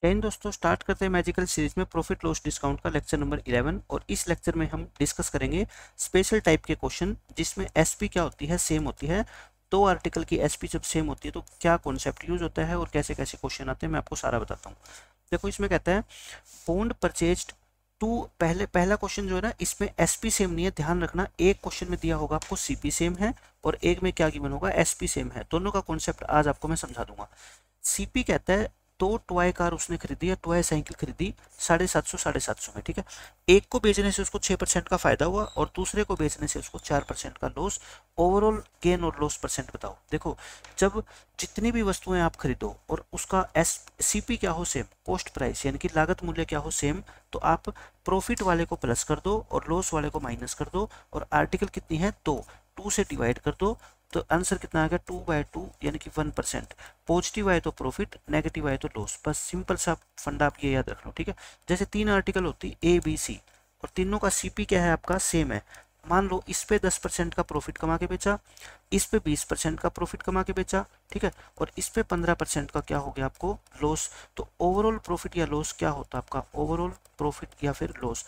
दोस्तों स्टार्ट करते हैं मैजिकल सीरीज में प्रॉफिट लॉस डिस्काउंट का लेक्चर नंबर 11। और इस लेक्चर में हम डिस्कस करेंगे स्पेशल टाइप के क्वेश्चन जिसमें एसपी क्या होती है, सेम होती है। दो आर्टिकल की एसपी जब सेम होती है तो क्या कॉन्सेप्ट यूज होता है और कैसे कैसे क्वेश्चन आते हैं मैं आपको सारा बताता हूँ। देखो इसमें कहता है बॉन्ड परचेज्ड टू, पहला क्वेश्चन जो है ना इसमें एसपी सेम नहीं है, ध्यान रखना। एक क्वेश्चन में दिया होगा आपको सीपी सेम है और एक में क्या गिवन होगा एसपी सेम है। दोनों का कॉन्सेप्ट आज आपको मैं समझा दूंगा। सीपी कहता है दो टॉय कार उसने खरीदी है, टॉय साइकिल खरीदी 750 में, ठीक है। एक को बेचने से उसको 6% का फायदा हुआ और दूसरे को बेचने से उसको 4% का लॉस। ओवरऑल गेन और लॉस परसेंट बताओ। देखो जब जितनी भी वस्तुएं आप खरीदो और उसका एस सीपी क्या हो सेम, कॉस्ट प्राइस यानी कि लागत मूल्य क्या हो सेम, तो आप प्रॉफिट वाले को प्लस कर दो और लॉस वाले को माइनस कर दो और आर्टिकल कितनी है 2 से डिवाइड कर दो तो आंसर कितना आ गया 2/2 यानी कि 1%। पॉजिटिव आए तो प्रॉफिट, नेगेटिव आए तो लॉस। बस सिंपल सा फंडा आप ये याद रख लो, ठीक है। जैसे 3 आर्टिकल होती ए बी सी और तीनों का सीपी क्या है आपका सेम है। मान लो इस पे 10% का प्रॉफिट कमा के बेचा, इस पे 20% का प्रॉफिट कमा के बेचा, ठीक है, और इस पे 15% का क्या हो गया आपको लॉस। तो ओवरऑल प्रॉफिट या लॉस क्या होता है आपका, ओवरऑल प्रॉफिट या फिर लॉस।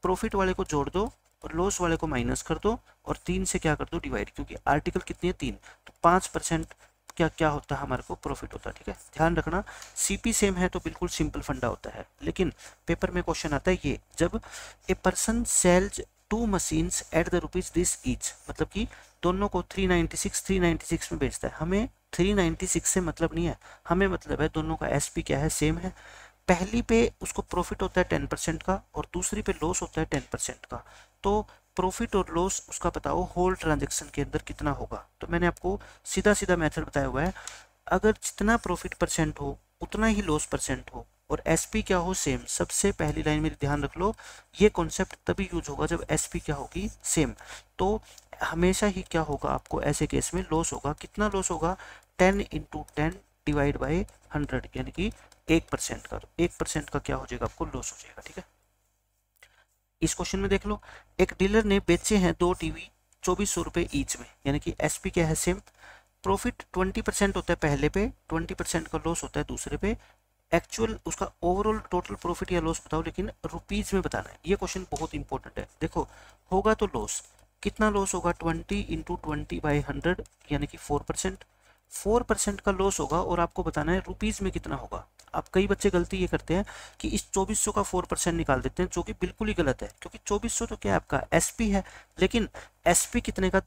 प्रॉफिट वाले को जोड़ दो और लॉस वाले को माइनस कर दो और 3 से क्या कर दो डिवाइड, क्योंकि आर्टिकल कितनी है 3, तो 5% क्या क्या होता है हमारे को प्रॉफिट होता है, ठीक है। ध्यान रखना सीपी सेम है तो बिल्कुल सिंपल फंडा होता है, लेकिन पेपर में क्वेश्चन आता है ये जब a person sells 2 machines at the rupees this each, मतलब कि दोनों को 396 में बेचता है। हमें 396 से मतलब नहीं है, हमें मतलब है दोनों का एसपी क्या है सेम है। पहली पे उसको प्रॉफिट होता है 10% का और दूसरी पे लॉस होता है 10% का। तो प्रॉफिट और लॉस उसका बताओ होल ट्रांजेक्शन के अंदर कितना होगा। तो मैंने आपको सीधा सीधा मेथड बताया हुआ है, अगर जितना प्रॉफिट परसेंट हो उतना ही लॉस परसेंट हो और एसपी क्या हो सेम। सबसे पहली लाइन में ध्यान रख लो, ये कॉन्सेप्ट तभी यूज होगा जब एसपी क्या होगी सेम। तो हमेशा ही क्या होगा आपको ऐसे केस में लॉस होगा। कितना लॉस होगा 10 × 10 डिवाइड बाई 100 यानी कि 1% का। तो 1% का क्या हो जाएगा आपको लॉस हो जाएगा, ठीक है। इस क्वेश्चन में देख लो, एक डीलर ने बेचे हैं 2 टीवी 2400 रुपए ईच में, यानी कि एसपी क्या है सेम। प्रॉफिट 20% होता है पहले पे, 20% का लॉस होता है दूसरे पे। एक्चुअल उसका ओवरऑल टोटल प्रॉफिट या लॉस बताओ, लेकिन रुपीज में बताना है। ये क्वेश्चन बहुत इंपॉर्टेंट है। देखो होगा तो लॉस, कितना लॉस होगा 20 × 20/100 यानी कि 4%। 4% का लॉस होगा और आपको बताना है रुपीज में कितना होगा। अब कई बच्चे गलती ये करते हैं कि इस 2400 का 4% निकाल देते हैं, जो कि बिल्कुल ही गलत है, क्योंकि 2400 तो क्या है आपका एसपी है, लेकिन एसपी कितने का,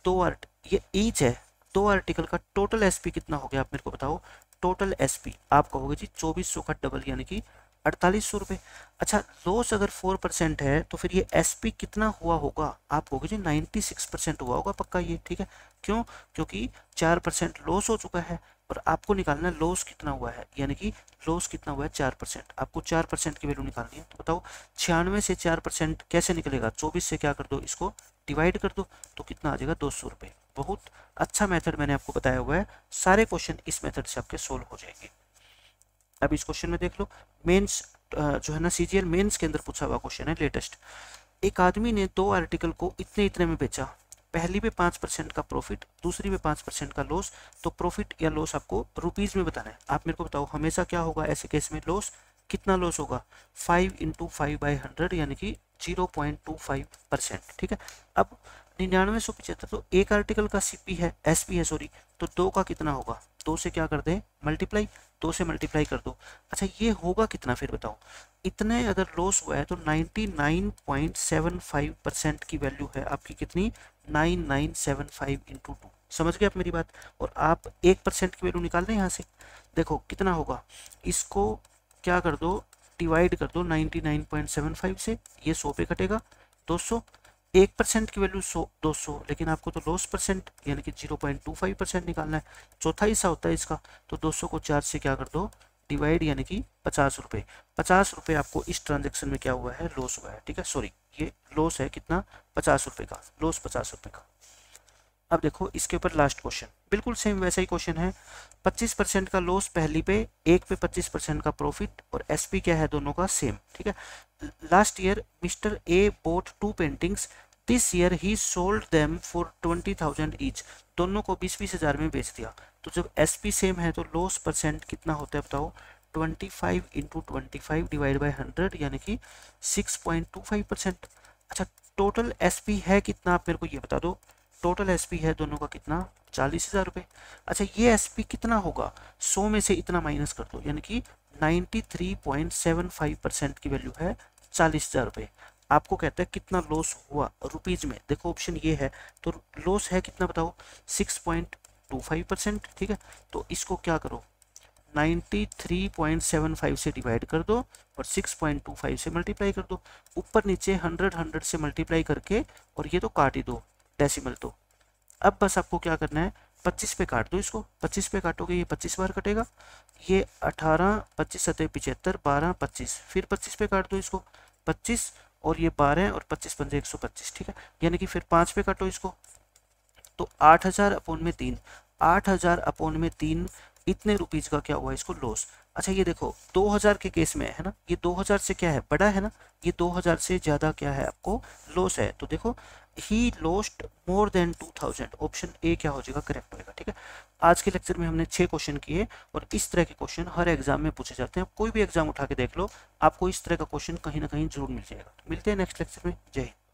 ये ईच है, 2 आर्टिकल का टोटल एसपी कितना हो गया आप मेरे को बताओ। टोटल एसपी आप कहोगे जी 2400 का डबल यानी कि 4800 रुपये। अच्छा लॉस अगर 4% है तो फिर ये एसपी कितना हुआ होगा, आप कहोगे जी 96% हुआ होगा पक्का ये, ठीक है। क्यों, क्योंकि 4% लॉस हो चुका है और आपको निकालना है लॉस कितना हुआ है, यानी कि लॉस कितना हुआ है 4%। आपको 4% की वैल्यू निकालनी है। तो बताओ 96 से 4% कैसे निकलेगा, 24 से क्या कर दो इसको डिवाइड कर दो तो कितना आ जाएगा 200 रुपये। बहुत अच्छा मेथड मैंने आपको बताया हुआ है, सारे क्वेश्चन इस मेथड से आपके सोल्व हो जाएंगे। अब इस क्वेश्चन में देख लो, मेंस जो है ना सीजीएल मेंस के अंदर पूछा हुआ क्वेश्चन है लेटेस्ट। एक आदमी ने 2 आर्टिकल को इतने इतने में बेचा, पहली पे 5% का प्रॉफिट, दूसरी पे 5% का लॉस। तो प्रॉफिट या लॉस आपको रुपीज में बताना है। आप मेरे को बताओ हमेशा क्या होगा ऐसे केस में लॉस, कितना लॉस होगा 5 × 5/100 यानी कि 0.25%, ठीक है। अब 9975, तो एक आर्टिकल का सीपी है एसपी है सॉरी, तो 2 का कितना होगा, 2 से क्या कर दें मल्टीप्लाई, 2 से मल्टीप्लाई कर दो। अच्छा ये होगा कितना फिर बताओ, इतने अगर लॉस हुआ है तो 99.75% की वैल्यू है आपकी कितनी 9975 × 2। समझ गए आप मेरी बात। और आप 1% की वैल्यू निकाल दें यहाँ से, देखो कितना होगा, इसको क्या कर दो डिवाइड कर दो 99.75 से, ये 100 पे कटेगा 200। 1% की वैल्यू 200, लेकिन आपको तो लॉस परसेंट यानी कि 0.25% निकालना है। चौथा हिस्सा होता है इसका, तो 200 को 4 से क्या कर दो डिवाइड यानी कि 50 रुपये। 50 रुपये आपको इस ट्रांजेक्शन में क्या हुआ है लॉस हुआ है, ठीक है। सॉरी ये लॉस है कितना 50 रुपये का, लॉस 50 रुपये का। अब देखो इसके ऊपर लास्ट क्वेश्चन बिल्कुल सेम वैसा ही क्वेश्चन है। 25% का लॉस पहली पे, एक पे 25% का प्रॉफिट और एसपी क्या है दोनों का सेम, ठीक है। Last year mister A boat 2 paintings, this year he sold them for 20,000 each. दोनों को 20-20 हज़ार में बेच दिया। तो जब एसपी सेम है तो लॉस परसेंट कितना होता है बताओ 25 इंटू 25 डिवाइड बाई 100 यानी कि 6.25%। अच्छा, टोटल एसपी है कितना, आप मेरे को ये बता दो। टोटल एसपी है दोनों का कितना, 40,000 रुपये। अच्छा, ये एसपी कितना होगा, 100 में से इतना माइनस कर दो, यानी कि 93.75% की वैल्यू है 40,000 रुपये। आपको कहता है कितना लॉस हुआ रुपीज में, देखो ऑप्शन ये है, तो लॉस है कितना बताओ, 6.25%। ठीक है, तो इसको क्या करो, 93.75 से डिवाइड कर दो और 6.25 से मल्टीप्लाई कर दो, ऊपर नीचे 100 से मल्टीप्लाई करके, और ये तो काट ही दो डेसिमल। तो अब बस आपको क्या करना है, 25 पे काट दो इसको, 25 पे काटोगे ये 25 बार कटेगा, ये 18 25 सतह 75 12 25, फिर 25 पे काट दो इसको 25, और ये 12 और 25 पंजे 125। ठीक है, यानी कि फिर 5 पे काटो इसको, तो 8,000 अपॉन में 3, 8,000 अपॉन में 3, इतने रुपीज का क्या हुआ इसको लॉस। अच्छा, ये देखो 2,000 के केस में है ना, ये 2,000 से क्या है, बड़ा है ना, ये 2,000 से ज्यादा क्या है आपको लॉस है। तो देखो he lost more than 2,000, option A क्या हो जाएगा, करेक्ट होएगा। ठीक है, आज के लेक्चर में हमने 6 क्वेश्चन किए, और इस तरह के क्वेश्चन हर एग्जाम में पूछे जाते हैं। कोई भी एग्जाम उठा के देख लो, आपको इस तरह का क्वेश्चन कहीं ना कहीं जरूर मिल जाएगा। मिलते हैं नेक्स्ट लेक्चर में, जय हिंद।